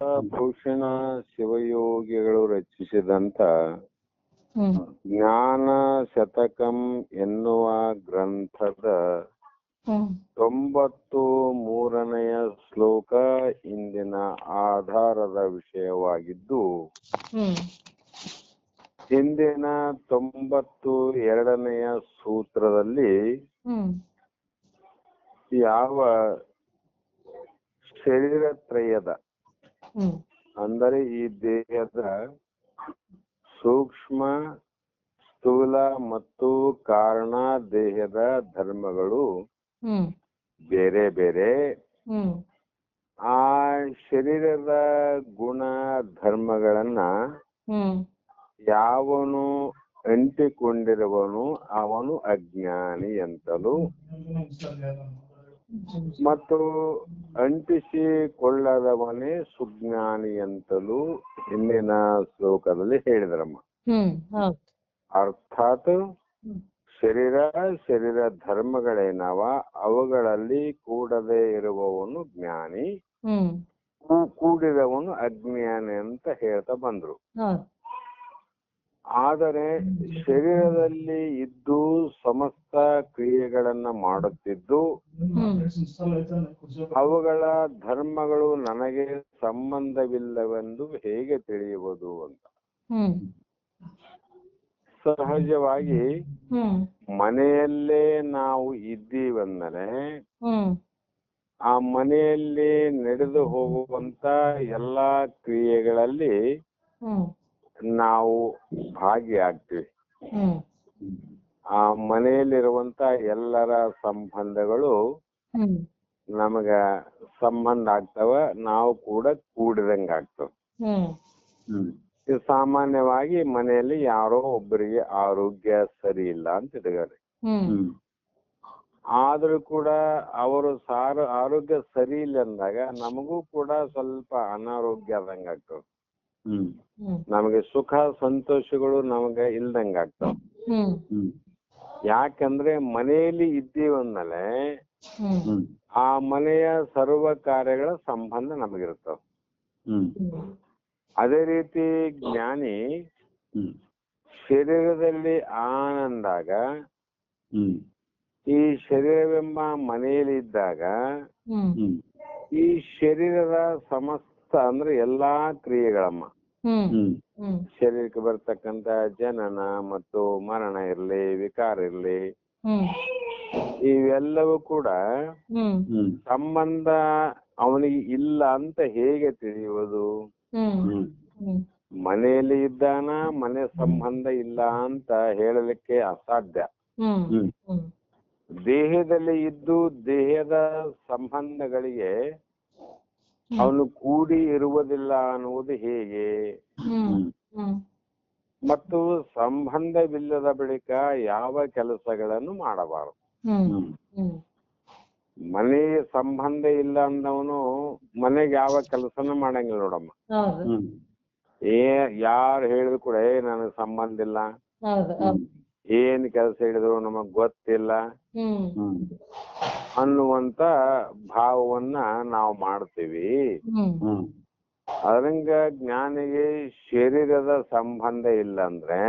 ಭೂಷಣ ಶಿವಯೋಗಿಗಳು ರಚಿಸಿದಂತ ಜ್ಞಾನ ಶತಕಂ ಎನ್ನುವ ಗ್ರಂಥದ 93ನೆಯ ಶ್ಲೋಕ ಇಂದಿನ ಆಧಾರದ ವಿಷಯವಾಗಿದ್ದು, ಹಿಂದಿನ 92ನೆಯ ಸೂತ್ರದಲ್ಲಿ ಯಾವ ಶರೀರತ್ರಯದ ಅಂದರೆ ಈ ದೇಹದ ಸೂಕ್ಷ್ಮ, ಸ್ಥೂಲ ಮತ್ತು ಕಾರಣ ದೇಹದ ಧರ್ಮಗಳು ಬೇರೆ ಬೇರೆ, ಆ ಶರೀರದ ಗುಣ ಧರ್ಮಗಳನ್ನ ಯಾವನು ಅಂಟಿಕೊಂಡಿರುವನು ಅವನು ಅಜ್ಞಾನಿ ಅಂತಲೂ, ಮತ್ತು ಅಂಟಿಸಿಕೊಳ್ಳದವನೇ ಸುಜ್ಞಾನಿ ಅಂತಲೂ ಹಿಂದಿನ ಶ್ಲೋಕದಲ್ಲಿ ಹೇಳಿದ್ರಮ್ಮ. ಅರ್ಥಾತ್ ಶರೀರ ಧರ್ಮಗಳೇನವ ಅವುಗಳಲ್ಲಿ ಕೂಡದೇ ಇರುವವನು ಜ್ಞಾನಿ, ಕೂಡಿದವನು ಅಜ್ಞಾನಿ ಅಂತ ಹೇಳ್ತಾ ಬಂದ್ರು. ಆದರೆ ಶರೀರದಲ್ಲಿ ಇದ್ದು ಸಮಸ್ತ ಕ್ರಿಯೆಗಳನ್ನ ಮಾಡುತ್ತಿದ್ದು ಅವುಗಳ ಧರ್ಮಗಳು ನನಗೆ ಸಂಬಂಧವಿಲ್ಲವೆಂದು ಹೇಗೆ ತಿಳಿಯುವುದು ಅಂತ. ಸಹಜವಾಗಿ ಮನೆಯಲ್ಲೇ ನಾವು ಇದ್ದೀವಂದರೆ ಆ ಮನೆಯಲ್ಲಿ ನಡೆದು ಹೋಗುವಂತ ಎಲ್ಲಾ ಕ್ರಿಯೆಗಳಲ್ಲಿ ನಾವು ಭಾಗಿಯಾಗ್ತೀವಿ. ಆ ಮನೆಯಲ್ಲಿರುವಂತ ಎಲ್ಲರ ಸಂಬಂಧಗಳು ನಮಗ ಸಂಬಂಧ ಆಗ್ತವ, ನಾವು ಕೂಡ ಕೂಡಿದಂಗ ಆಗ್ತವ. ಸಾಮಾನ್ಯವಾಗಿ ಮನೆಯಲ್ಲಿ ಯಾರೋ ಒಬ್ಬರಿಗೆ ಆರೋಗ್ಯ ಸರಿ ಇಲ್ಲ ಅಂತ ಇಟ್ಕೊಳ್ಳಿ, ಆದ್ರೂ ಕೂಡ ಅವರು ಆರೋಗ್ಯ ಸರಿ ಇಲ್ಲ ಅಂದಾಗ ನಮಗೂ ಕೂಡ ಸ್ವಲ್ಪ ಅನಾರೋಗ್ಯ ಆದಂಗ ಆಗ್ತವ. ನಮಗೆ ಸುಖ ಸಂತೋಷಗಳು ನಮಗೆ ಇಲ್ದಂಗ ಆಗ್ತಾವ. ಯಾಕಂದ್ರೆ ಮನೆಯಲ್ಲಿ ಇದ್ದೀವಂದಲೆ ಆ ಮನೆಯ ಸರ್ವ ಕಾರ್ಯಗಳ ಸಂಬಂಧ ನಮಗಿರ್ತಾವ. ಅದೇ ರೀತಿ ಜ್ಞಾನಿ ಶರೀರದಲ್ಲಿ ಆನಂದಾಗ ಈ ಶರೀರವೆಂಬ ಮನೆಯಲ್ಲಿ ಇದ್ದಾಗ ಈ ಶರೀರದ ಸಮಸ್ತ ಅಂದ್ರೆ ಎಲ್ಲಾ ಕ್ರಿಯೆಗಳಮ್ಮ, ಶರೀರಕ್ಕೆ ಬರ್ತಕ್ಕಂತ ಜನನ ಮತ್ತು ಮರಣ ಇರ್ಲಿ, ವಿಕಾರ ಇರ್ಲಿ, ಇವೆಲ್ಲವೂ ಕೂಡ ಸಂಬಂಧ ಅವನಿಗೆ ಇಲ್ಲ ಅಂತ ಹೇಗೆ ತಿಳಿಯುವುದು? ಮನೆಯಲ್ಲಿ ಇದ್ದಾನ, ಮನೆ ಸಂಬಂಧ ಇಲ್ಲ ಅಂತ ಹೇಳಲಿಕ್ಕೆ ಅಸಾಧ್ಯ. ದೇಹದಲ್ಲಿ ಇದ್ದು ದೇಹದ ಸಂಬಂಧಗಳಿಗೆ ಅವನು ಕೂಡಿ ಇರುವುದಿಲ್ಲ ಅನ್ನುವುದು ಹೇಗೆ? ಮತ್ತು ಸಂಬಂಧವಿಲ್ಲದ ಬಳಿಕ ಯಾವ ಕೆಲಸಗಳನ್ನು ಮಾಡಬಾರದು. ಮನೆ ಸಂಬಂಧ ಇಲ್ಲ ಅಂದವನು ಮನೆಗೆ ಯಾವ ಕೆಲಸನ ಮಾಡಂಗಿಲ್ಲ ನೋಡಮ್ಮ. ಯಾರು ಹೇಳಿದ್ರು ಕೂಡ ನನಗ್ ಸಂಬಂಧ ಇಲ್ಲ, ಏನ್ ಕೆಲಸ ಹೇಳಿದ್ರು ನಮಗ್ ಗೊತ್ತಿಲ್ಲ ಅನ್ನುವಂತ ಭಾವವನ್ನ ನಾವು ಮಾಡ್ತೀವಿ. ಅದರಂಗ ಜ್ಞಾನಿಗೆ ಶರೀರದ ಸಂಬಂಧ ಇಲ್ಲ ಅಂದ್ರೆ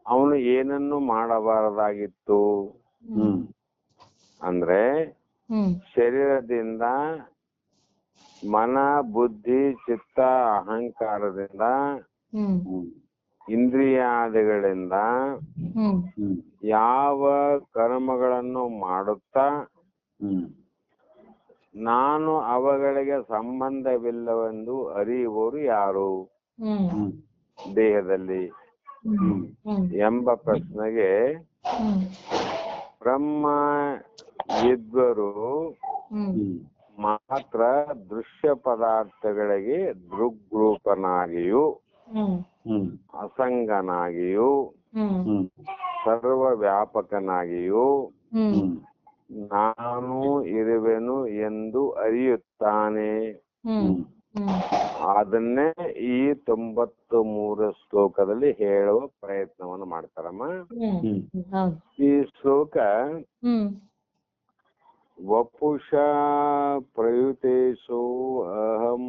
ಅವನು ಏನನ್ನು ಮಾಡಬಾರದಾಗಿತ್ತು ಅಂದ್ರೆ ಶರೀರದಿಂದ ಮನ, ಬುದ್ಧಿ, ಚಿತ್ತ, ಅಹಂಕಾರದಿಂದ, ಇಂದ್ರಿಯಾದಿಗಳಿಂದ ಯಾವ ಕರ್ಮಗಳನ್ನು ಮಾಡುತ್ತಾ ನಾನು ಅವುಗಳಿಗೆ ಸಂಬಂಧವಿಲ್ಲವೆಂದು ಅರಿಯುವವರು ಯಾರು ದೇಹದಲ್ಲಿ ಎಂಬ ಪ್ರಶ್ನೆಗೆ ಬ್ರಹ್ಮ ವಿದ್ವರು ಮಾತ್ರ ದೃಶ್ಯ ಪದಾರ್ಥಗಳಿಗೆ ದೃಗ್ರೂಪನಾಗಿಯೂ ಅಸಂಗನಾಗಿಯೂ ಸರ್ವ ವ್ಯಾಪಕನಾಗಿಯೂ ನಾನು ಇರುವೆನು ಎಂದು ಅರಿಯುತ್ತಾನೆ. ಅದನ್ನೇ ಈ 93 ಶ್ಲೋಕದಲ್ಲಿ ಹೇಳುವ ಪ್ರಯತ್ನವನ್ನು ಮಾಡ್ತಾರಮ್ಮ. ಈ ಶ್ಲೋಕ ವಪುಷಾ ಪ್ರಯುತೇಷು ಅಹಂ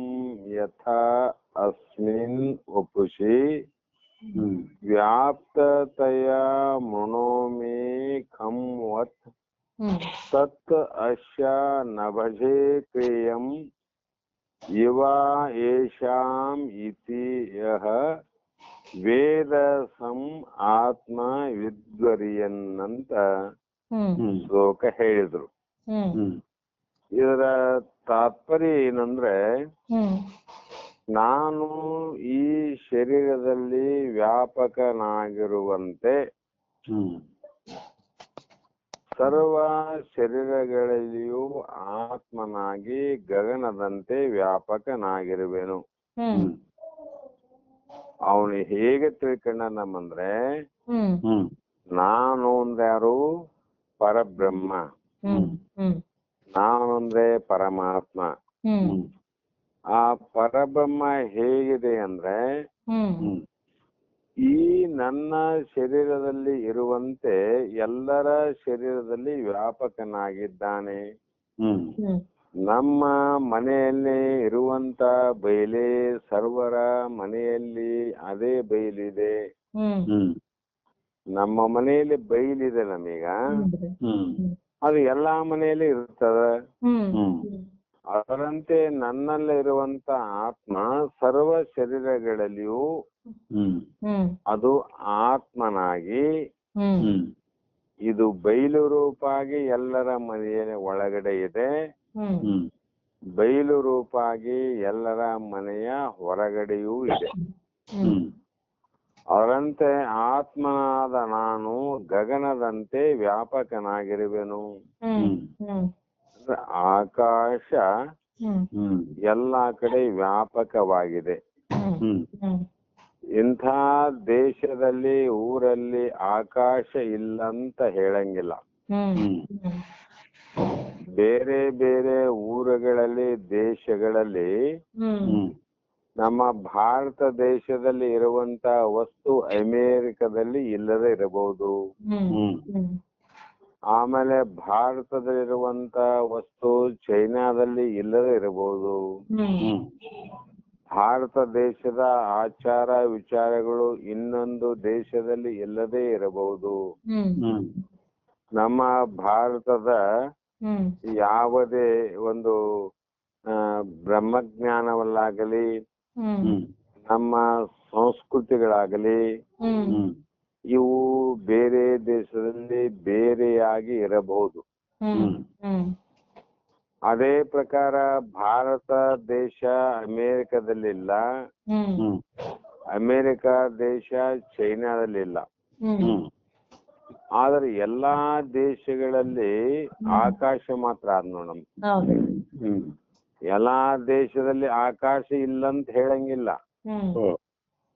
ಯಥಾ ಅಸ್ಮಿನ್ ವಪುಷಿ ವ್ಯಾಪ್ತತಯಾ ಮೃಣೋಮಿ ಖಂ ವತ್ ತತ್ ಅಸ್ಯ ನಭಜೆ ಕ್ರಿಯಂ ಇವ ಯೇಷಾಂ ಇತಿ ಯಃ ವೇದ ಸಂ ಆತ್ಮ ವಿದ್ವರಿಯನ್ನಂತ ಶ್ಲೋಕ ಹೇಳಿದ್ರು. ಇದರ ತಾತ್ಪರ್ಯ ಏನಂದ್ರೆ, ನಾನು ಈ ಶರೀರದಲ್ಲಿ ವ್ಯಾಪಕನಾಗಿರುವಂತೆ ಸರ್ವ ಶರೀರಗಳಲ್ಲಿಯೂ ಆತ್ಮನಾಗಿ ಗಗನದಂತೆ ವ್ಯಾಪಕನಾಗಿರುವೆನು. ಅವನು ಹೇಗೆ ತಿಳ್ಕೊಂಡನಂದ್ರೆ, ನಾನು ಅಂದ್ರೆ ಯಾರು? ಪರಬ್ರಹ್ಮ. ನಾನು ಅಂದ್ರೆ ಪರಮಾತ್ಮ. ಆ ಪರಬ್ರಹ್ಮ ಹೇಗಿದೆ ಅಂದ್ರೆ, ಈ ನನ್ನ ಶರೀರದಲ್ಲಿ ಇರುವಂತೆ ಎಲ್ಲರ ಶರೀರದಲ್ಲಿ ವ್ಯಾಪಕನಾಗಿದ್ದಾನೆ. ನಮ್ಮ ಮನೆಯಲ್ಲಿ ಇರುವಂತ ಬಯಲೆ ಸರ್ವರ ಮನೆಯಲ್ಲಿ ಅದೇ ಬಯಲಿದೆ. ನಮ್ಮ ಮನೆಯಲ್ಲಿ ಬಯಲಿದೆ ನಮೀಗ, ಅದು ಎಲ್ಲಾ ಮನೆಯಲ್ಲಿ ಇರ್ತದ. ಅದರಂತೆ ನನ್ನಲ್ಲಿರುವಂತ ಆತ್ಮ ಸರ್ವ ಶರೀರಗಳಲ್ಲಿಯೂ ಅದು ಆತ್ಮನಾಗಿ ಇದು ಬಯಲು ರೂಪಾಗಿ ಎಲ್ಲರ ಮನೆಯ ಒಳಗಡೆ ಇದೆ, ಬಯಲು ರೂಪಾಗಿ ಎಲ್ಲರ ಮನೆಯ ಹೊರಗಡೆಯೂ ಇದೆ. ಅವರಂತೆ ಆತ್ಮನಾದ ನಾನು ಗಗನದಂತೆ ವ್ಯಾಪಕನಾಗಿರುವೆನು. ಆಕಾಶ ಎಲ್ಲಾ ಕಡೆ ವ್ಯಾಪಕವಾಗಿದೆ. ಇಂಥ ದೇಶದಲ್ಲಿ ಊರಲ್ಲಿ ಆಕಾಶ ಇಲ್ಲ ಅಂತ ಹೇಳಂಗಿಲ್ಲ. ಬೇರೆ ಬೇರೆ ಊರುಗಳಲ್ಲಿ ದೇಶಗಳಲ್ಲಿ ನಮ್ಮ ಭಾರತ ದೇಶದಲ್ಲಿ ಇರುವಂತ ವಸ್ತು ಅಮೇರಿಕದಲ್ಲಿ ಇಲ್ಲದೆ ಇರಬಹುದು. ಆಮೇಲೆ ಭಾರತದಲ್ಲಿರುವಂತ ವಸ್ತು ಚೈನಾದಲ್ಲಿ ಇಲ್ಲದೆ ಇರಬಹುದು. ಭಾರತ ದೇಶದ ಆಚಾರ ವಿಚಾರಗಳು ಇನ್ನೊಂದು ದೇಶದಲ್ಲಿ ಇಲ್ಲದೆ ಇರಬಹುದು. ನಮ್ಮ ಭಾರತದ ಯಾವುದೇ ಒಂದು ಬ್ರಹ್ಮಜ್ಞಾನವಲ್ಲಾಗಲಿ ನಮ್ಮ ಸಂಸ್ಕೃತಿಗಳಾಗಲಿ ಇವು ಬೇರೆ ದೇಶದಲ್ಲಿ ಬೇರೆಯಾಗಿ ಇರಬಹುದು. ಅದೇ ಪ್ರಕಾರ ಭಾರತ ದೇಶ ಅಮೇರಿಕದಲ್ಲಿಲ್ಲ, ಅಮೇರಿಕ ದೇಶ ಚೈನಾದಲ್ಲಿಲ್ಲ. ಆದ್ರೆ ಎಲ್ಲಾ ದೇಶಗಳಲ್ಲಿ ಆಕಾಶ ಮಾತ್ರ ಆದ್ ನೋಡಮ್. ಎಲ್ಲಾ ದೇಶದಲ್ಲಿ ಆಕಾಶ ಇಲ್ಲಂತ ಹೇಳಂಗಿಲ್ಲ.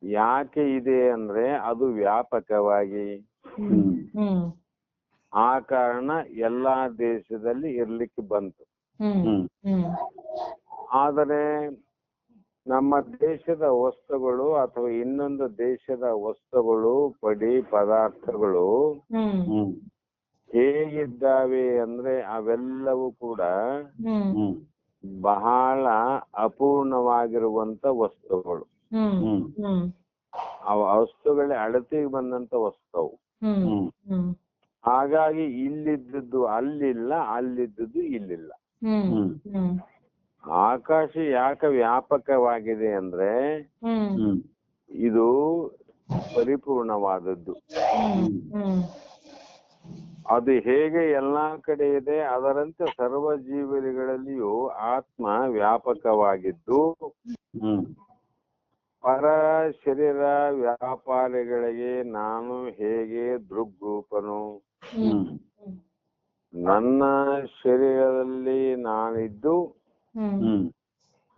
ಯಾಕೆ ಇದೆ ಅಂದ್ರೆ ಅದು ವ್ಯಾಪಕವಾಗಿ, ಆ ಕಾರಣ ಎಲ್ಲಾ ದೇಶದಲ್ಲಿ ಇರ್ಲಿಕ್ಕೆ ಬಂತು. ಆದರೆ ನಮ್ಮ ದೇಶದ ವಸ್ತುಗಳು ಅಥವಾ ಇನ್ನೊಂದು ದೇಶದ ವಸ್ತುಗಳು ಪದಾರ್ಥಗಳು ಹೇಗಿದ್ದಾವೆ ಅಂದ್ರೆ ಅವೆಲ್ಲವೂ ಕೂಡ ಬಹಳ ಅಪೂರ್ಣವಾಗಿರುವಂತ ವಸ್ತುಗಳು. ಆ ವಸ್ತುಗಳ ಅಳತೆಗೆ ಬಂದಂತ ವಸ್ತುವು. ಹಾಗಾಗಿ ಇಲ್ಲಿದ್ದದ್ದು ಅಲ್ಲಿಲ್ಲ, ಅಲ್ಲಿದ್ದದ್ದು ಇಲ್ಲಿಲ್ಲ. ಆಕಾಶ ಯಾಕೆ ವ್ಯಾಪಕವಾಗಿದೆ ಅಂದ್ರೆ ಇದು ಪರಿಪೂರ್ಣವಾದದ್ದು. ಅದು ಹೇಗೆ ಎಲ್ಲಾ ಕಡೆ ಇದೆ ಅದರಂತೆ ಸರ್ವ ಜೀವಗಳಿಗಳಲ್ಲಿಯೂ ಆತ್ಮ ವ್ಯಾಪಕವಾಗಿದ್ದು ಪರ ಶರೀರ ವ್ಯಾಪಾರಿಗಳಿಗೆ ನಾನು ಹೇಗೆ ದೃಗ್ರೂಪನು, ನನ್ನ ಶರೀರದಲ್ಲಿ ನಾನಿದ್ದು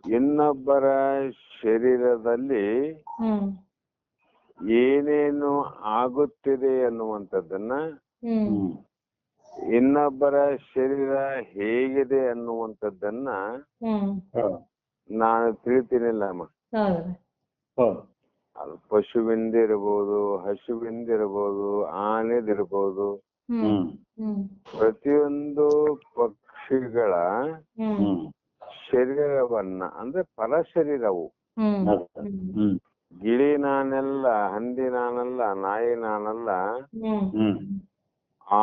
ಇನ್ನೊಬ್ಬರ ಶರೀರದಲ್ಲಿ ಏನೇನು ಆಗುತ್ತಿದೆ ಅನ್ನುವಂಥದ್ದನ್ನ, ಇನ್ನೊಬ್ಬರ ಶರೀರ ಹೇಗಿದೆ ಅನ್ನುವಂಥದ್ದನ್ನ ನಾನು ತಿಳಿತೀನಿಲ್ಲಮ್ಮ. ಅದು ಪಶುವಿಂದಿರ್ಬೋದು, ಹಸುವಿಂದಿರ್ಬೋದು, ಆನೆದಿರ್ಬೋದು, ಪ್ರತಿಯೊಂದು ಪಕ್ಷಿ ಪಕ್ಷಿಗಳ ಶರೀರವನ್ನ ಅಂದ್ರೆ ಪರಶರೀರವು. ಗಿಳಿ ನಾನಲ್ಲ, ಹಂದಿ ನಾನಲ್ಲ, ನಾಯಿ ನಾನಲ್ಲ,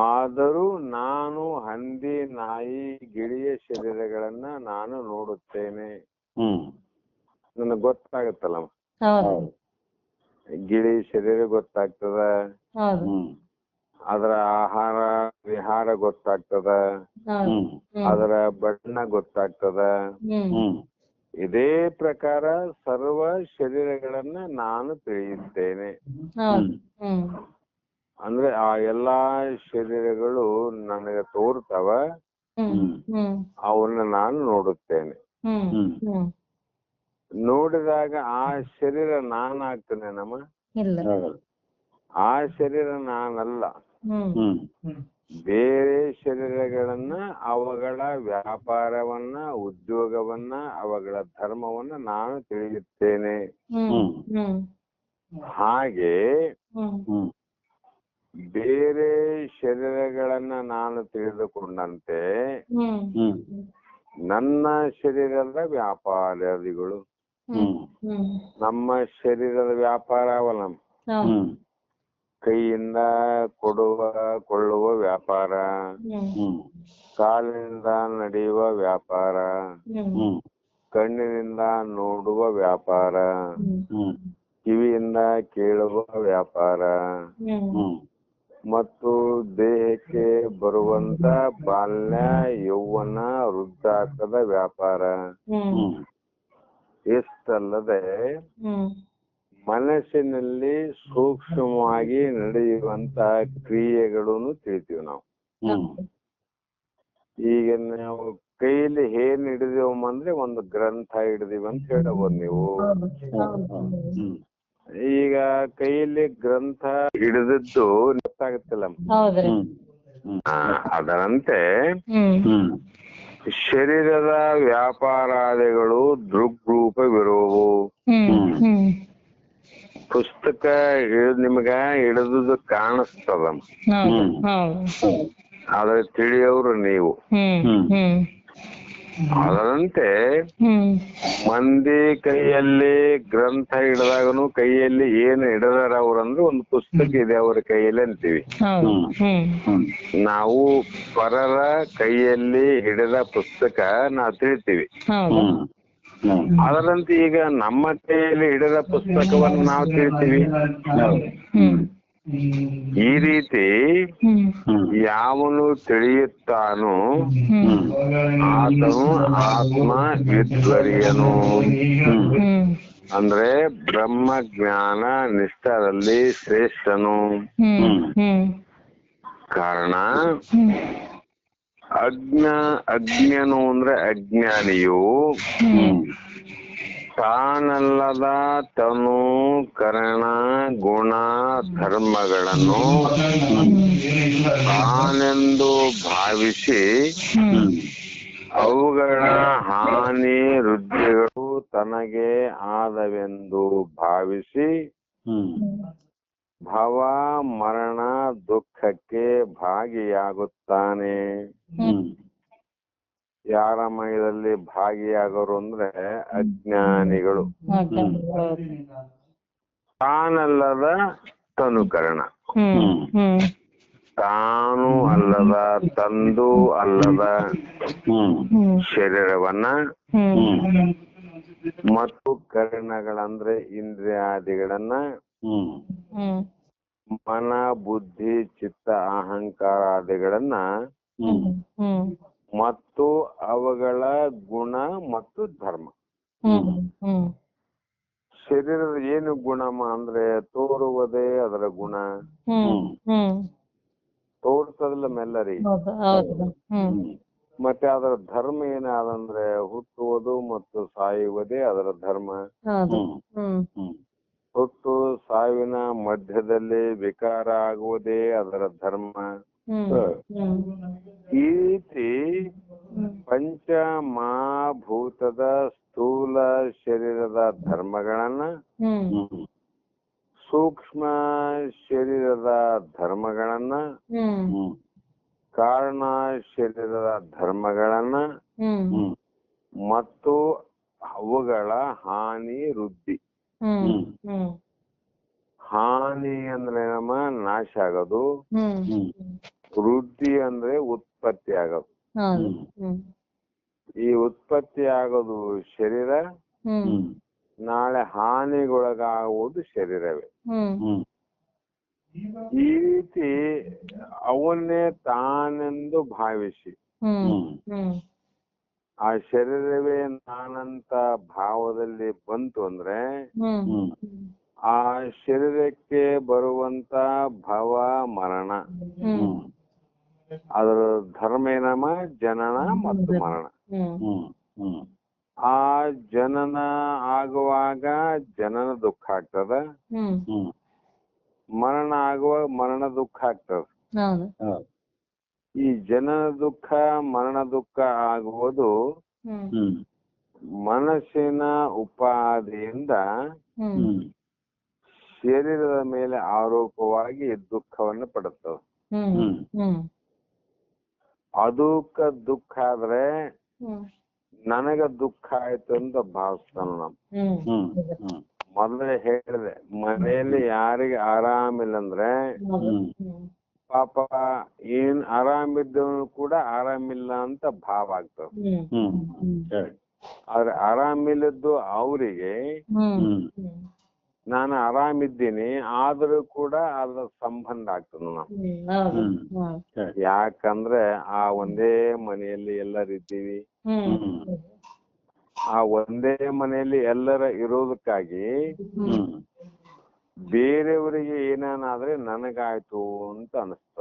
ಆದರೂ ನಾನು ಹಂದಿ, ನಾಯಿ, ಗಿಳಿಯ ಶರೀರಗಳನ್ನ ನಾನು ನೋಡುತ್ತೇನೆ. ನನಗೆ ಗೊತ್ತಾಗತ್ತಲ್ಲ, ಗಿಳಿ ಶರೀರ ಗೊತ್ತಾಗ್ತದ, ಅದರ ಆಹಾರ ವಿಹಾರ ಗೊತ್ತಾಗ್ತದ, ಅದರ ಬಣ್ಣ ಗೊತ್ತಾಗ್ತದ. ಇದೇ ಪ್ರಕಾರ ಸರ್ವ ಶರೀರಗಳನ್ನ ನಾನು ತಿಳಿಯುತ್ತೇನೆ. ಅಂದ್ರೆ ಆ ಎಲ್ಲಾ ಶರೀರಗಳು ನನಗೆ ತೋರ್ತಾವ, ಅವನ್ನ ನಾನು ನೋಡುತ್ತೇನೆ. ನೋಡಿದಾಗ ಆ ಶರೀರ ನಾನಾಗ್ತದೆ ನಮ್ಮ, ಆ ಶರೀರ ನಾನಲ್ಲ. ಬೇರೆ ಶರೀರಗಳನ್ನ, ಅವುಗಳ ವ್ಯಾಪಾರವನ್ನ, ಉದ್ಯೋಗವನ್ನ, ಅವುಗಳ ಧರ್ಮವನ್ನ ನಾನು ತಿಳಿಯುತ್ತೇನೆ. ಹಾಗೆ ಬೇರೆ ಶರೀರಗಳನ್ನ ನಾನು ತಿಳಿದುಕೊಂಡಂತೆ ನನ್ನ ಶರೀರದ ವ್ಯಾಪಾರದಿಗಳು, ನಮ್ಮ ಶರೀರದ ವ್ಯಾಪಾರ ಅವಲ್ಲ. ಕೈಯಿಂದ ಕೊಳ್ಳುವ ವ್ಯಾಪಾರ, ಕಾಲಿನಿಂದ ನಡೆಯುವ ವ್ಯಾಪಾರ, ಕಣ್ಣಿನಿಂದ ನೋಡುವ ವ್ಯಾಪಾರ, ಕಿವಿಯಿಂದ ಕೇಳುವ ವ್ಯಾಪಾರ, ಮತ್ತು ದೇಹಕ್ಕೆ ಬರುವಂತ ಬಾಲ್ಯ, ಯೌವನ, ವೃದ್ಧಾಪ್ಯದ ವ್ಯಾಪಾರ. ಇಷ್ಟಲ್ಲದೆ ಮನಸ್ಸಿನಲ್ಲಿ ಸೂಕ್ಷ್ಮವಾಗಿ ನಡೆಯುವಂತ ಕ್ರಿಯೆಗಳನ್ನು ತಿಳಿತೀವಿ ನಾವು. ಈಗ ನಾವು ಕೈಯಲ್ಲಿ ಏನ್ ಹಿಡಿದೇವಮ್ಮ ಅಂದ್ರೆ ಒಂದು ಗ್ರಂಥ ಹಿಡಿದೀವಿ ಅಂತ ಹೇಳಬಹುದು ನೀವು. ಈಗ ಕೈಯಲ್ಲಿ ಗ್ರಂಥ ಹಿಡಿದದ್ದು ಗೊತ್ತಾಗುತ್ತಿಲ್ಲ. ಅದರಂತೆ ಶರೀರದ ವ್ಯಾಪಾರಾದಿಗಳು ದೃಗ್ರೂಪವಿರುವವು. ಪುಸ್ತಕ ನಿಮ್ಗ ಹಿಡಿದು ಕಾಣಿಸ್ತದ, ಆದ್ರೆ ತಿಳಿಯೋರು ನೀವು. ಅದರಂತೆ ಮಂದಿ ಕೈಯಲ್ಲಿ ಗ್ರಂಥ ಹಿಡಿದಾಗನು ಕೈಯಲ್ಲಿ ಏನು ಹಿಡಿದಾರ ಅವ್ರಂದ್ರೆ ಒಂದು ಪುಸ್ತಕ ಇದೆ ಅವ್ರ ಕೈಯಲ್ಲಿ ಅಂತೀವಿ ನಾವು. ಪರರ ಕೈಯಲ್ಲಿ ಹಿಡಿದ ಪುಸ್ತಕ ನಾವು ತಿಳಿತೀವಿ. ಅದರಂತೆ ಈಗ ನಮ್ಮ ಕೈಯಲ್ಲಿ ಹಿಡಿದ ಪುಸ್ತಕವನ್ನು ನಾವು ತಿಳಿತೀವಿ. ಈ ರೀತಿ ಯಾವನು ತಿಳಿಯುತ್ತಾನೋ ಆತನು ಆತ್ಮ ವಿದ್ವರಿಯನು, ಅಂದ್ರೆ ಬ್ರಹ್ಮ ಜ್ಞಾನ ನಿಷ್ಠರಲ್ಲಿ ಶ್ರೇಷ್ಠನು. ಕಾರಣ ಅಜ್ಞನು ಅಂದ್ರೆ ಅಜ್ಞಾನಿಯು ತಾನಲ್ಲದ ತನು ಕರಣ ಗುಣ ಧರ್ಮಗಳನ್ನು ತಾನೆಂದು ಭಾವಿಸಿ ಅವುಗಳ ಹಾನಿ ವೃದ್ಧಿಗಳು ತನಗೆ ಆದವೆಂದು ಭಾವಿಸಿ ಭವ ಮರಣ ದುಃಖಕ್ಕೆ ಭಾಗಿಯಾಗುತ್ತಾನೆ. ಯಾರ ಮೈದಲ್ಲಿ ಭಾಗಿಯಾಗೋರು ಅಂದ್ರೆ ಅಜ್ಞಾನಿಗಳು. ತಾನಲ್ಲದ ತನುಕರಣ, ತಾನು ಅಲ್ಲದ ತಂದು ಅಲ್ಲದ ಶರೀರವನ್ನ ಮತ್ತು ಕರಣಗಳಂದ್ರೆ ಇಂದ್ರಿಯಾದಿಗಳನ್ನ ಮನ ಬುದ್ಧಿ ಚಿತ್ತ ಅಹಂಕಾರಾದಿಗಳನ್ನ ಮತ್ತು ಅವುಗಳ ಗುಣ ಮತ್ತು ಧರ್ಮ. ಶರೀರದ ಏನು ಗುಣಮ ಅಂದ್ರೆ ತೋರುವುದೇ ಅದರ ಗುಣ. ತೋರ್ತದಲ್ಲ ಮೆಲ್ಲರಿ. ಮತ್ತೆ ಅದರ ಧರ್ಮ ಏನಾದಂದ್ರೆ ಹುಟ್ಟುವುದು ಮತ್ತು ಸಾಯುವುದೇ ಅದರ ಧರ್ಮ. ಹುಟ್ಟು ಸಾವಿನ ಮಧ್ಯದಲ್ಲಿ ವಿಕಾರ ಆಗುವುದೇ ಅದರ ಧರ್ಮ. ಈ ರೀತಿ ಪಂಚ ಮಹಾಭೂತದ ಸ್ಥೂಲ ಶರೀರದ ಧರ್ಮಗಳನ್ನ, ಸೂಕ್ಷ್ಮ ಶರೀರದ ಧರ್ಮಗಳನ್ನ, ಕಾರಣ ಶರೀರದ ಧರ್ಮಗಳನ್ನ ಮತ್ತು ಅವುಗಳ ಹಾನಿ ವೃದ್ಧಿ. ಹಾನಿ ಅಂದ್ರೆ ನಮ್ಮ ನಾಶ ಆಗೋದು, ವೃದ್ಧಿ ಅಂದ್ರೆ ಉತ್ಪತ್ತಿ ಆಗೋದು. ಈ ಉತ್ಪತ್ತಿ ಆಗೋದು ಶರೀರ, ನಾಳೆ ಹಾನಿಗೊಳಗಾಗುವುದು ಶರೀರವೇ. ಈ ರೀತಿ ಅವನ್ನೇ ತಾನೆಂದು ಭಾವಿಸಿ ಆ ಶರೀರವೇ ನಾನಂತ ಭಾವದಲ್ಲಿ ಬಂತು ಅಂದ್ರೆ ಆ ಶರೀರಕ್ಕೆ ಬರುವಂತ ಭವ ಮರಣ, ಅದರ ಧರ್ಮ ಏನಮ್ಮ? ಜನನ ಮತ್ತು ಮರಣ. ಆ ಜನನ ಆಗುವಾಗ ಜನನ ದುಃಖ ಆಗ್ತದ, ಮರಣ ಆಗುವಾಗ ಮರಣ ದುಃಖ ಆಗ್ತದ. ಈ ಜನನ ದುಃಖ ಮರಣ ದುಃಖ ಆಗುವುದು ಮನಸ್ಸಿನ ಉಪಾಧಿಯಿಂದ ಶರೀರದ ಮೇಲೆ ಆರೋಪವಾಗಿ ದುಃಖವನ್ನು ಪಡುತ್ತವೆ. ಅದಕ್ಕ ದುಃಖ ಆದ್ರೆ ನನಗ ದುಃಖ ಆಯ್ತು ಅಂತ ಭಾವಿಸ್ತಾನ. ನಮ್ಮ ಮೊದಲೇ ಹೇಳಿದೆ, ಮನೆಯಲ್ಲಿ ಯಾರಿಗೆ ಆರಾಮಿಲ್ಲ ಅಂದ್ರೆ ಪಾಪ ಏನ್ ಆರಾಮಿದ್ದವನು ಕೂಡ ಆರಾಮಿಲ್ಲ ಅಂತ ಭಾವ ಆಗ್ತದೆ. ಆದ್ರೆ ಆರಾಮಿಲ್ಲದ್ದು ಅವರಿಗೆ ನಾನು ಆರಾಮಿದ್ದೀನಿ ಆದ್ರೂ ಕೂಡ ಅದ್ರ ಸಂಬಂಧ ಆಗ್ತದೆ ನಾವು. ಯಾಕಂದ್ರೆ ಆ ಒಂದೇ ಮನೆಯಲ್ಲಿ ಎಲ್ಲರಿದ್ದೀವಿ, ಆ ಒಂದೇ ಮನೆಯಲ್ಲಿ ಎಲ್ಲರ ಇರೋದಕ್ಕಾಗಿ ಬೇರೆಯವರಿಗೆ ಏನಾದ್ರೆ ನನಗಾಯ್ತು ಅಂತ ಅನಿಸ್ತ.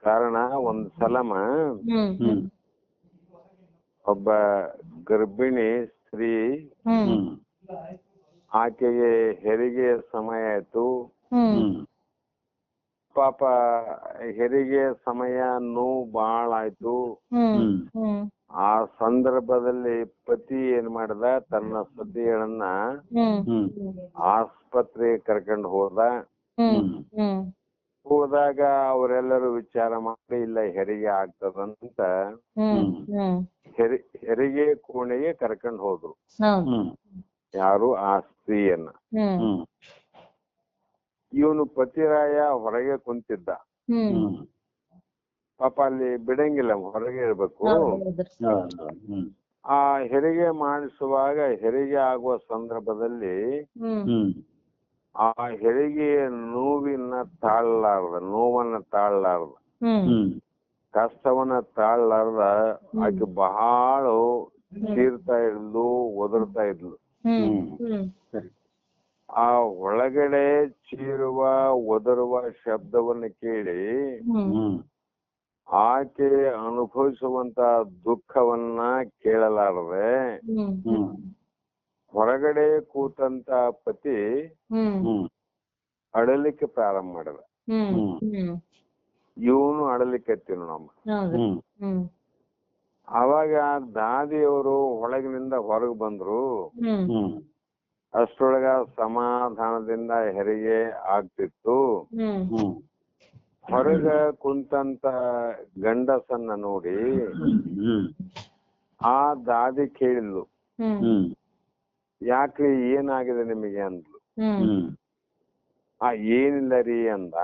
ಕಾರಣ ಒಂದ್ ಸಲಮ ಒಬ್ಬ ಗರ್ಭಿಣಿ ಸ್ತ್ರೀ, ಆಕೆಗೆ ಹೆರಿಗೆ ಸಮಯ ಆಯ್ತು. ಪಾಪ ಹೆರಿಗೆ ಸಮಯ ನೋವು ಬಾಳ ಆಯ್ತು. ಆ ಸಂದರ್ಭದಲ್ಲಿ ಪತಿ ಏನ್ ಮಾಡ್ದ, ತನ್ನ ಸತಿಗಳನ್ನ ಆಸ್ಪತ್ರೆಗೆ ಕರ್ಕೊಂಡು ಹೋದಾಗ ಅವರೆಲ್ಲರೂ ವಿಚಾರ ಮಾಡಿ ಇಲ್ಲ ಹೆರಿಗೆ ಆಗ್ತದಂತ ಹೆರಿಗೆ ಕೋಣೆಗೆ ಕರ್ಕೊಂಡು ಹೋದ್ರು. ಯಾರು? ಆ ಸ್ತ್ರೀಯನ್ನ. ಇವನು ಪತಿರಾಯ ಹೊರಗೆ ಕುಂತಿದ್ದ. ಪಾಪ ಅಲ್ಲಿ ಬಿಡಂಗಿಲ್ಲ, ಹೊರಗೆ ಇರ್ಬೇಕು. ಆ ಹೆರಿಗೆ ಮಾಡಿಸುವಾಗ ಹೆರಿಗೆ ಆಗುವ ಸಂದರ್ಭದಲ್ಲಿ ಆ ಹೆರಿಗೆ ನೋವನ್ನ ತಾಳಲಾರ್ದ, ಕಷ್ಟವನ್ನ ತಾಳಲಾರ್ದ ಆಕೆ ಬಹಳ ಚೀರ್ತಾ ಇದ್ಲು, ಒದರ್ತಾ ಇದ್ಲು. ಆ ಒಳಗಡೆ ಚೀರುವ ಒದರುವ ಶಬ್ದವನ್ನು ಕೇಳಿ ಆಕೆ ಅನುಭವಿಸುವಂತ ದುಃಖವನ್ನ ಕೇಳಲಾರದೆ ಹೊರಗಡೆ ಕೂತಂತ ಪತಿ ಅಳಲಿಕ್ಕೆ ಪ್ರಾರಂಭ ಮಾಡಿದ. ಇವನು ಅಳಲಿಕ್ಕತ್ತಿನ ನಮ್ಮ. ಅವಾಗ ದಾದಿಯವರು ಹೊಳಗಿನಿಂದ ಹೊರಗೆ ಬಂದ್ರು. ಅಷ್ಟೊಳಗ ಸಮಾಧಾನದಿಂದ ಹೆರಿಗೆ ಆಗ್ತಿತ್ತು. ಹೊರಗ ಕುಂತಂತ ಗಂಡಸನ್ನ ನೋಡಿ ಆ ದಾದಿ ಕೇಳಿದ್ಲು, ಯಾಕ್ರಿ ಏನಾಗಿದೆ ನಿಮಗೆ ಅಂದ್ಲು. ಏನಿಲ್ಲ ರೀ ಅಂದ.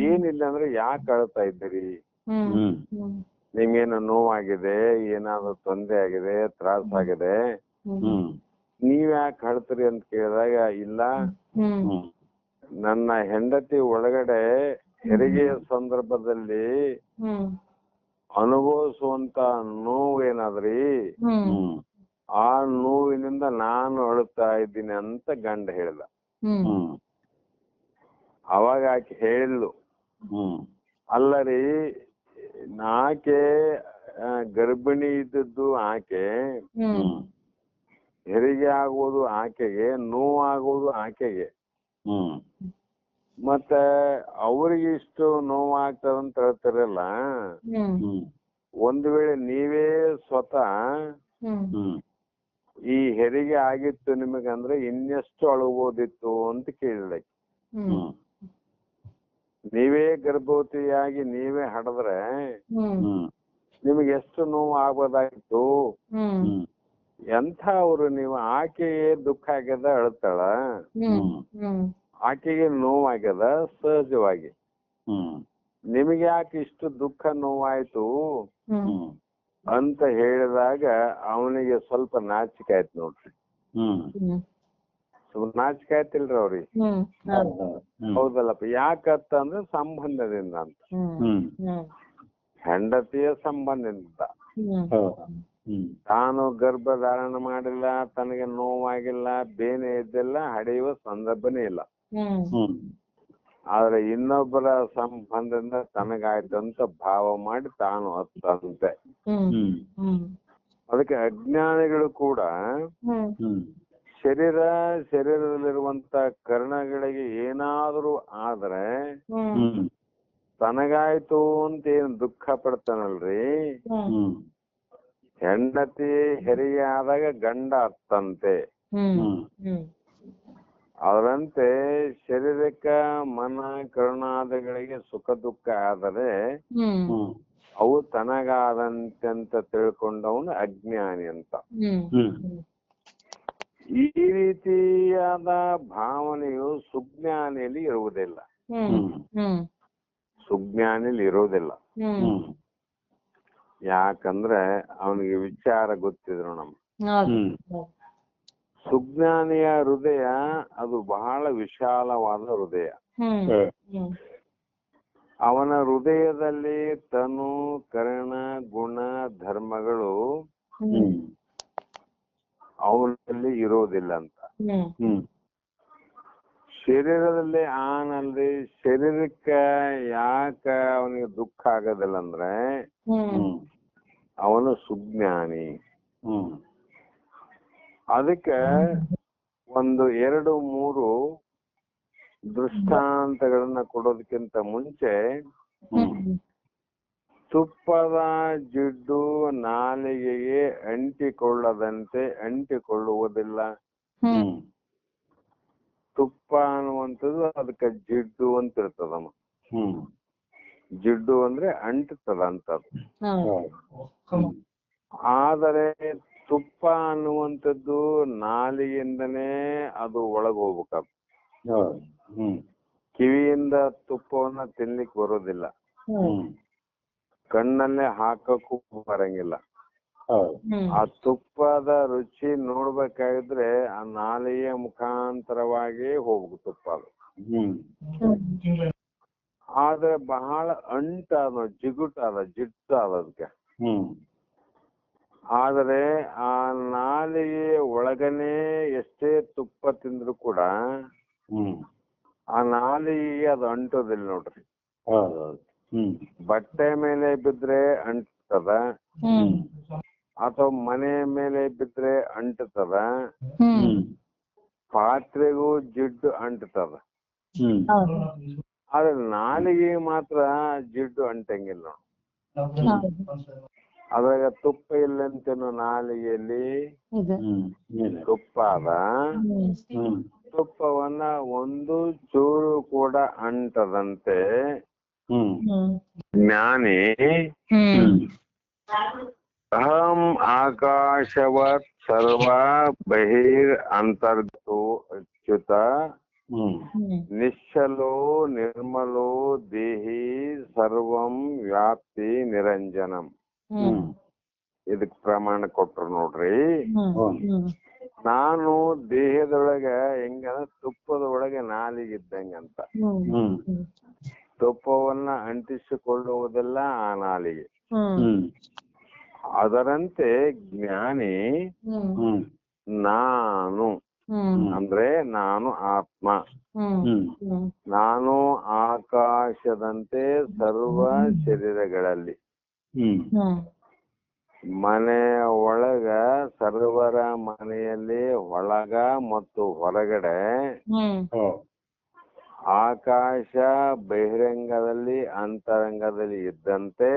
ಏನಿಲ್ಲ ಅಂದ್ರೆ ಯಾಕೆ ಅಳ್ತಾ ಇದ್ದೀರಿ? ನಿಮ್ಗೇನು ನೋವಾಗಿದೆ, ಏನಾದ್ರು ತೊಂದ್ರೆ ಆಗಿದೆ, ತ್ರಾಸಾಗಿದೆ, ನೀವ್ ಯಾಕೆ ಅಳ್ತೀರಿ ಅಂತ ಕೇಳಿದಾಗ, ಇಲ್ಲ ನನ್ನ ಹೆಂಡತಿ ಒಳಗಡೆ ಹೆರಿಗೆಯ ಸಂದರ್ಭದಲ್ಲಿ ಅನುಭವಿಸುವಂತ ನೋವು ಏನಾದ್ರಿ, ಆ ನೋವಿನಿಂದ ನಾನು ಅಳುತ್ತಾ ಇದ್ದೀನಿ ಅಂತ ಗಂಡ ಹೇಳ್ದ. ಅವಾಗ ಆಕೆ ಹೇಳಿದ್ಲು, ಅಲ್ಲರಿ ಆಕೆ ಗರ್ಭಿಣಿ ಇದ್ದದ್ದು ಆಕೆ, ಹೆರಿಗೆ ಆಗುವುದು ಆಕೆಗೆ, ನೋವಾಗುವುದು ಆಕೆಗೆ, ಮತ್ತೆ ಅವ್ರಿಗೆ ಇಷ್ಟು ನೋವಾಗ್ತದಂತ ಹೇಳ್ತಾರಲ್ಲ, ಒಂದು ವೇಳೆ ನೀವೇ ಸ್ವತಃ ಈ ಹೆರಿಗೆ ಆಗಿತ್ತು ನಿಮಗಂದ್ರೆ ಇನ್ನೆಷ್ಟು ಅಳಬೋದಿತ್ತು ಅಂತ ಕೇಳಿದ. ನೀವೇ ಗರ್ಭವತಿಯಾಗಿ ನೀವೇ ಹಡದ್ರೆ ನಿಮಗೆ ಎಷ್ಟು ನೋವು ಆಗ್ಬೋದಾಗಿತ್ತು. ಎಂಥವ್ರು ನೀವು. ಆಕೆಗೆ ದುಃಖ ಆಗ್ಯದ ಅಳ್ತಾಳ, ಆಕೆಗೆ ನೋವಾಗ್ಯದ ಸಹಜವಾಗಿ. ನಿಮಗೆ ಯಾಕೆ ಇಷ್ಟು ದುಃಖ ನೋವಾಯ್ತು ಅಂತ ಹೇಳಿದಾಗ ಅವನಿಗೆ ಸ್ವಲ್ಪ ನಾಚಿಕೆ ಆಯ್ತು ನೋಡ್ರಿ. ಸ್ವಲ್ಪ ನಾಚಿಕೆ ಆಯ್ತಿಲ್ರಿ ಅವ್ರಿಗೆ. ಹೌದಲ್ಲಪ್ಪ. ಯಾಕಂತಂದ್ರೆ ಸಂಬಂಧದಿಂದ ಅಂತ, ಹೆಂಡತಿಯ ಸಂಬಂಧದಿಂದ. ತಾನು ಗರ್ಭಧಾರಣ ಮಾಡಿಲ್ಲ, ತನಗೆ ನೋವಾಗಿಲ್ಲ, ಬೇನೆ ಇದ್ದಿಲ್ಲ, ಹಡೆಯುವ ಸಂದರ್ಭನೇ ಇಲ್ಲ. ಆದ್ರೆ ಇನ್ನೊಬ್ಬರ ಸಂಬಂಧದಿಂದ ತನಗಾಯ್ತು ಅಂತ ಭಾವ ಮಾಡಿ ತಾನು ಹತ್ತಂತೆ. ಅದಕ್ಕೆ ಅಜ್ಞಾನಿಗಳು ಕೂಡ ಶರೀರದಲ್ಲಿರುವಂತ ಕರ್ಣಗಳಿಗೆ ಏನಾದ್ರೂ ಆದ್ರೆ ತನಗಾಯ್ತು ಅಂತ ಏನ್ ದುಃಖ ಪಡ್ತಾನಲ್ರಿ, ಹೆಂಡತಿ ಹೆರಿಗೆ ಆದಾಗ ಗಂಡ ಹತ್ತಂತೆ. ಅದರಂತೆ ಶರೀರಕ್ಕ ಮನ ಕರ್ಣಾದಿಗಳಿಗೆ ಸುಖ ದುಃಖ ಆದರೆ ಅವು ತನಗಾದಂತೆ ಅಂತ ತಿಳ್ಕೊಂಡವನು ಅಜ್ಞಾನಿ ಅಂತ. ಈ ರೀತಿಯಾದ ಭಾವನೆಯು ಸುಜ್ಞಾನಿಯಲ್ಲಿ ಇರುವುದಿಲ್ಲ. ಸುಜ್ಞಾನಿಯಲ್ಲಿ ಇರೋದಿಲ್ಲ. ಯಾಕಂದ್ರೆ ಅವನಿಗೆ ವಿಚಾರ ಗೊತ್ತಿದ್ರು ನಮ್ಮ ಸುಜ್ಞಾನಿಯ ಹೃದಯ ಅದು ಬಹಳ ವಿಶಾಲವಾದ ಹೃದಯ. ಅವನ ಹೃದಯದಲ್ಲಿ ತನು ಕರ್ಣ ಗುಣ ಧರ್ಮಗಳು ಅವನಲ್ಲಿ ಇರೋದಿಲ್ಲ ಅಂತ. ಶರೀರದಲ್ಲಿ ಆನಲ್ಲಿ ಶರೀರಕ್ಕ ಯಾಕ ಅವನಿಗೆ ದುಃಖ ಆಗೋದಿಲ್ಲ ಅಂದ್ರೆ ಅವನು ಸುಜ್ಞಾನಿ. ಅದಕ್ಕೆ ಒಂದು 2-3 ದೃಷ್ಟಾಂತಗಳನ್ನ ಕೊಡೋದಕ್ಕಿಂತ ಮುಂಚೆ ತುಪ್ಪದ ಜಿಡ್ಡು ನಾಲಿಗೆಗೆ ಅಂಟಿಕೊಳ್ಳದಂತೆ ಅಂಟಿಕೊಳ್ಳುವುದಿಲ್ಲ. ತುಪ್ಪ ಅನ್ನುವಂಥದ್ದು ಅದಕ್ಕೆ ಜಿಡ್ಡು ಅಂತ ಇರ್ತದಮ್ಮ. ಜಿಡ್ಡು ಅಂದ್ರೆ ಅಂಟುತ್ತದ ಅಂತದ್ದು. ಆದರೆ ತುಪ್ಪ ಅನ್ನುವಂಥದ್ದು ನಾಲಿಗೆಯಿಂದನೇ ಅದು ಒಳಗೆ ಹೋಗ್ಬೇಕು. ಕಿವಿಯಿಂದ ತುಪ್ಪವನ್ನ ತಿನ್ಲಿಕ್ಕೆ ಬರೋದಿಲ್ಲ, ಕಣ್ಣಲ್ಲೇ ಹಾಕಕ್ಕೂ ಬರಂಗಿಲ್ಲ. ಆ ತುಪ್ಪದ ರುಚಿ ನೋಡ್ಬೇಕಾಗಿದ್ರೆ ಆ ನಾಲಿಗೆಯ ಮುಖಾಂತರವಾಗಿ ಹೋಗ್ಬೇಕು ತುಪ್ಪ ಅದು. ಆದ್ರೆ ಬಹಳ ಅಂಟಾದ ಜಿಗುಟಾದ ಜಿಡ್ಡಾದ ಅದಕ್ಕೆ. ಆದರೆ ಆ ನಾಲಿಗೆ ಒಳಗನೆ ಎಷ್ಟೇ ತುಪ್ಪ ತಿಂದ್ರು ಕೂಡ ಆ ನಾಲಿಗೆಗೆ ಅದು ಅಂಟೋದಿಲ್ಲ ನೋಡ್ರಿ. ಬಟ್ಟೆ ಮೇಲೆ ಬಿದ್ರೆ ಅಂಟದ, ಅಥವಾ ಮನೆ ಮೇಲೆ ಬಿದ್ರೆ ಅಂಟುತ್ತದ, ಪಾತ್ರೆಗೂ ಜಿಡ್ಡು ಅಂಟುತ್ತದ. ಆದ್ರೆ ನಾಲಿಗೆ ಮಾತ್ರ ಜಿಡ್ಡು ಅಂಟಂಗಿಲ್ಲ. ಅದ್ರಾಗ ತುಪ್ಪ ಇಲ್ಲಂತೇನು ನಾಲಿಗೆಯಲ್ಲಿ ತುಪ್ಪ ಅದ. ತುಪ್ಪವನ್ನ ಒಂದು ಚೂರು ಕೂಡ ಅಂಟದಂತೆ ಜ್ಞಾನಿ ಅಹಂ ಆಕಾಶವತ್ ಸರ್ವ ಬಹಿರ್ ಅಂತರ್ಗತೋ ಅಚ್ಯುತ ನಿಶ್ಚಲೋ ನಿರ್ಮಲೋ ದೇಹಿ ಸರ್ವಂ ವ್ಯಾಪ್ತಿ ನಿರಂಜನಂ. ಇದಕ್ ಪ್ರಮಾಣ ಕೊಟ್ರು ನೋಡ್ರಿ. ನಾನು ದೇಹದೊಳಗ ಹೆಂಗಂದ್ರ ತುಪ್ಪದ ಒಳಗೆ ನಾಲಿಗಿದ್ದಂಗಂತ. ತುಪ್ಪವನ್ನ ಅಂಟಿಸಿಕೊಳ್ಳುವುದೆಲ್ಲ ಆ ನಾಲಿಗೆ. ಅದರಂತೆ ಜ್ಞಾನಿ ನಾನು ಅಂದ್ರೆ ನಾನು ಆತ್ಮ, ನಾನು ಆಕಾಶದಂತೆ ಸರ್ವ ಶರೀರಗಳಲ್ಲಿ, ಮನೆಯ ಒಳಗ ಸರ್ವರ ಮನೆಯಲ್ಲಿ ಒಳಗ ಮತ್ತು ಹೊರಗಡೆ, ಆಕಾಶ ಬಹಿರಂಗದಲ್ಲಿ ಅಂತರಂಗದಲ್ಲಿ ಇದ್ದಂತೆ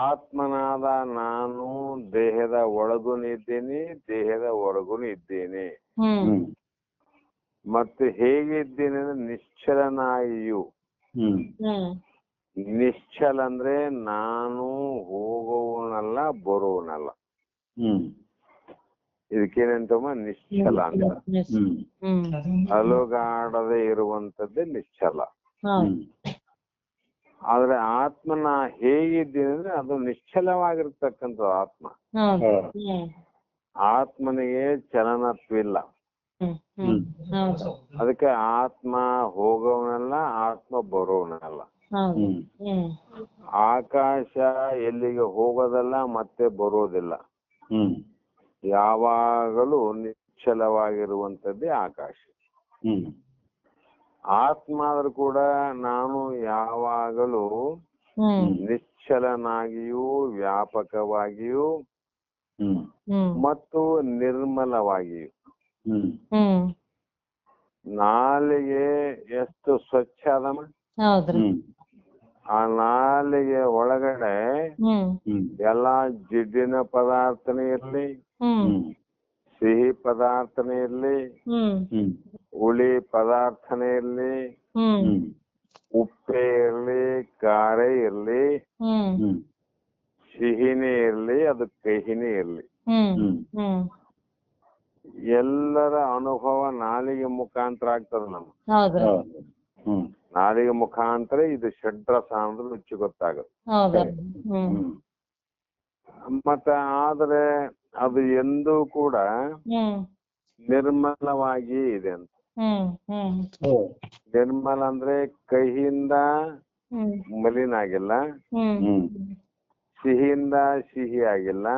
ಆತ್ಮನಾದ ನಾನು ದೇಹದ ಒಳಗೂ ಇದ್ದೇನೆ, ದೇಹದ ಹೊರಗೂ ಇದ್ದೇನೆ. ಮತ್ತೆ ಹೇಗಿದ್ದೀನಿ ಅಂದ್ರೆ ನಿಶ್ಚಲನಾಗಿಯೂ. ನಿಶ್ಚಲ ಅಂದ್ರೆ ನಾನು ಹೋಗುವನಲ್ಲ ಬರುವನಲ್ಲ. ಇದಕ್ಕೇನಂತಮ್ಮ ನಿಶ್ಚಲ ಅಂತ. ಅಲುಗಾಡದೆ ಇರುವಂತದ್ದೇ ನಿಶ್ಚಲ. ಆದ್ರೆ ಆತ್ಮನ ಹೇಗಿದ್ದೀನಿ ಅಂದ್ರೆ ಅದು ನಿಶ್ಚಲವಾಗಿರ್ತಕ್ಕಂಥ ಆತ್ಮ. ಆತ್ಮನಿಗೆ ಚಲನತ್ವಿಲ್ಲ. ಅದಕ್ಕೆ ಆತ್ಮ ಹೋಗೋವನಲ್ಲ, ಆತ್ಮ ಬರೋವನಲ್ಲ. ಆಕಾಶ ಎಲ್ಲಿಗೆ ಹೋಗೋದಲ್ಲ, ಮತ್ತೆ ಬರೋದಿಲ್ಲ. ಯಾವಾಗಲೂ ನಿಶ್ಚಲವಾಗಿರುವಂತದ್ದೇ ಆಕಾಶ. ಆತ್ಮ ಆದ್ರೂ ಕೂಡ ನಾನು ಯಾವಾಗಲೂ ನಿಶ್ಚಲನಾಗಿಯೂ ವ್ಯಾಪಕವಾಗಿಯೂ ಮತ್ತು ನಿರ್ಮಲವಾಗಿಯೂ. ನಾಲಿಗೆ ಎಷ್ಟು ಸ್ವಚ್ಛ ಅದಮ್ಮ. ಆ ನಾಲಿಗೆ ಒಳಗಡೆ ಎಲ್ಲಾ ಜಿಡ್ಡಿನ ಪದಾರ್ಥನೇ ಇರ್ಲಿ, ಸಿಹಿ ಪದಾರ್ಥನೇ ಇರ್ಲಿ, ಹುಳಿ ಪದಾರ್ಥನೇ ಇರ್ಲಿ, ಉಪ್ಪೇ ಇರ್ಲಿ, ಖಾರ ಇರ್ಲಿ, ಸಿಹಿನೇ ಇರ್ಲಿ, ಅದು ಕಹಿನೇ ಇರ್ಲಿ, ಎಲ್ಲರ ಅನುಭವ ನಾಲಿಗೆ ಮುಖಾಂತರ ಆಗ್ತದ ನಮ್ಗೆ. ನಾಲಿಗೆ ಮುಖಾಂತರ ಇದು ಷಡ್ರಸ ಅಂದ್ರೆ ರುಚಿ ಗೊತ್ತಾಗುತ್ತೆ. ಮತ್ತೆ ಆದ್ರೆ ಅದು ಎಂದೂ ಕೂಡ ನಿರ್ಮಲವಾಗಿ ಇದೆ ಅಂತ. ನಿರ್ಮಲ ಅಂದ್ರೆ ಕಹಿಯಿಂದ ಮಲಿನ ಆಗಿಲ್ಲ, ಸಿಹಿಯಿಂದ ಸಿಹಿ ಆಗಿಲ್ಲ,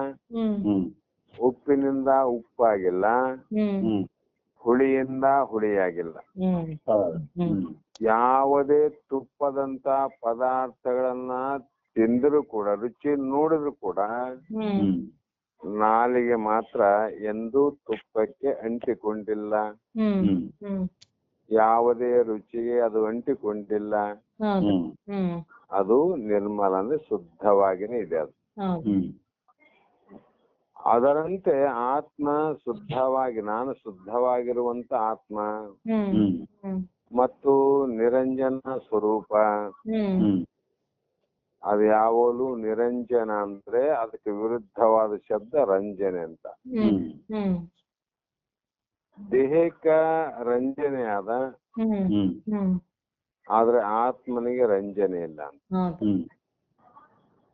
ಉಪ್ಪಿನಿಂದ ಉಪ್ಪಾಗಿಲ್ಲ, ಹುಳಿಯಿಂದ ಹುಳಿಯಾಗಿಲ್ಲ. ಯಾವುದೇ ತುಪ್ಪದಂತ ಪದಾರ್ಥಗಳನ್ನ ತಿಂದರೂ ಕೂಡ, ರುಚಿ ನೋಡಿದ್ರು ಕೂಡ ನಾಲಿಗೆ ಮಾತ್ರ ಎಂದೂ ತುಪ್ಪಕ್ಕೆ ಅಂಟಿಕೊಂಡಿಲ್ಲ. ಯಾವುದೇ ರುಚಿಗೆ ಅದು ಅಂಟಿಕೊಂಡಿಲ್ಲ. ಅದು ನಿರ್ಮಲ ಅಂದ್ರೆ ಶುದ್ಧವಾಗಿನೇ ಇದೆ ಅದು. ಅದರಂತೆ ಆತ್ಮ ಶುದ್ಧವಾಗಿ, ನಾನು ಶುದ್ಧವಾಗಿರುವಂತ ಆತ್ಮ ಮತ್ತು ನಿರಂಜನ ಸ್ವರೂಪ. ಅದು ಯಾವಾಗಲೂ ನಿರಂಜನ ಅಂದ್ರೆ ಅದಕ್ಕೆ ವಿರುದ್ಧವಾದ ಶಬ್ದ ರಂಜನೆ ಅಂತ. ದೇಹಕ್ಕ ರಂಜನೆ ಆದ, ಆದ್ರೆ ಆತ್ಮನಿಗೆ ರಂಜನೆ ಇಲ್ಲ ಅಂತ.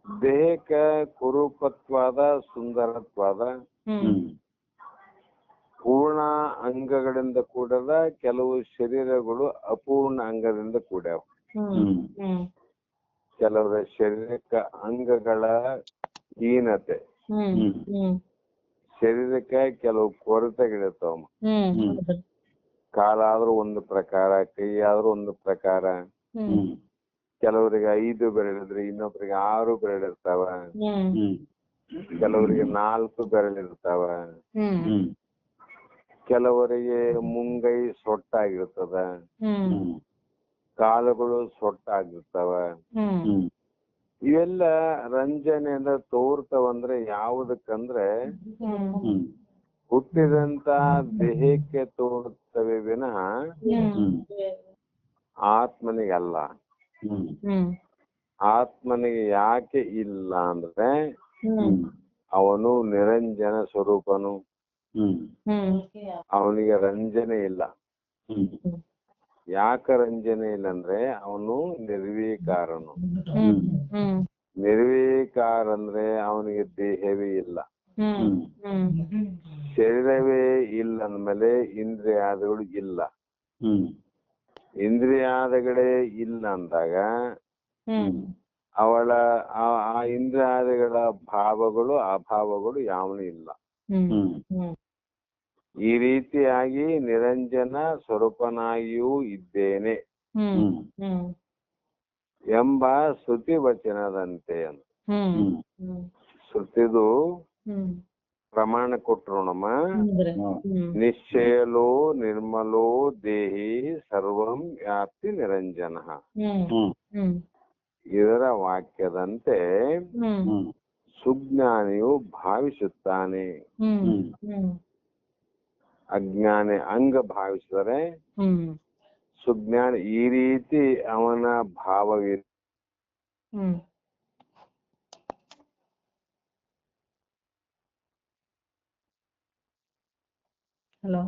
ದೇಹಕ್ಕ ಕುರೂಪತ್ವಾದ, ಸುಂದರತ್ವಾದ, ಪೂರ್ಣ ಅಂಗಗಳಿಂದ ಕೂಡದ ಕೆಲವು ಶರೀರಗಳು ಅಪೂರ್ಣ ಅಂಗದಿಂದ ಕೂಡ್ಯಾವ. ಕೆಲವರ ಶಾರೀರಿಕ ಅಂಗಗಳ ಹೀನತೆ, ಶರೀರಕ್ಕೆ ಕೆಲವು ಕೊರತೆಗಳಿರ್ತಾವ. ಕಾಲಾದ್ರೂ ಒಂದು ಪ್ರಕಾರ, ಕೈ ಆದ್ರೂ ಒಂದು ಪ್ರಕಾರ. ಕೆಲವರಿಗೆ 5 ಬೆರಳಿದ್ರೆ ಇನ್ನೊಬ್ರಿಗೆ 6 ಬೆರಳಿರ್ತಾವ, ಕೆಲವರಿಗೆ 4 ಬೆರಳಿರ್ತಾವ, ಕೆಲವರಿಗೆ ಮುಂಗೈ ಸೊಟ್ಟಾಗಿರ್ತದ, ಕಾಲುಗಳು ಸೊಟ್ಟಾಗಿರ್ತಾವ. ಇವೆಲ್ಲ ರಂಜನೆಯಿಂದ ತೋರ್ತವಂದ್ರೆ ಯಾವುದಕ್ಕಂದ್ರೆ ಹುಟ್ಟಿದಂತ ದೇಹಕ್ಕೆ ತೋರುತ್ತವೆ ವಿನಃ ಆತ್ಮನಿಗಲ್ಲ. ಆತ್ಮನಿಗೆ ಯಾಕೆ ಇಲ್ಲ ಅಂದ್ರೆ ಅವನು ನಿರಂಜನ ಸ್ವರೂಪನು, ಅವನಿಗೆ ರಂಜನೆ ಇಲ್ಲ. ಯಾಕೆ ರಂಜನೆ ಇಲ್ಲ ಅಂದ್ರೆ ಅವನು ನಿರ್ವಿಕಾರನು. ನಿರ್ವಿಕಾರ ಅಂದ್ರೆ ಅವನಿಗೆ ದೇಹವೇ ಇಲ್ಲ, ಶರೀರವೇ ಇಲ್ಲ ಅಂದ್ಮೇಲೆ ಇಂದ್ರಿಯಾದಿಗಳು ಇಲ್ಲ. ಇಂದ್ರಿಯಾದಿಗಳೇ ಇಲ್ಲ ಅಂದಾಗ ಅವಳ ಆ ಇಂದ್ರಿಯಾದಿಗಳ ಭಾವಗಳು ಅಭಾವಗಳು ಯಾವನೂ ಇಲ್ಲ. ಈ ರೀತಿಯಾಗಿ ನಿರಂಜನ ಸ್ವರೂಪನಾಗಿಯೂ ಇದ್ದೇನೆ ಎಂಬ ಶ್ರುತಿ ವಚನದಂತೆ ಅಂತ. ಶ್ರುತಿದು ಪ್ರಮಾಣ ಕೊಟ್ರು ನಮ್ಮ ನಿಶ್ಚಯಲೋ ನಿರ್ಮಲೋ ದೇಹಿ ಸರ್ವಂ ವ್ಯಾಪ್ತಿ ನಿರಂಜನ. ಇದರ ವಾಕ್ಯದಂತೆ ಸುಜ್ಞಾನಿಯು ಭಾವಿಸುತ್ತಾನೆ. ಅಜ್ಞಾನಿ ಅಂಗ ಭಾವಿಸಿದರೆ ಸುಜ್ಞಾನ ಈ ರೀತಿ ಅವನ ಭಾವವಿದೆ. ಹಲೋ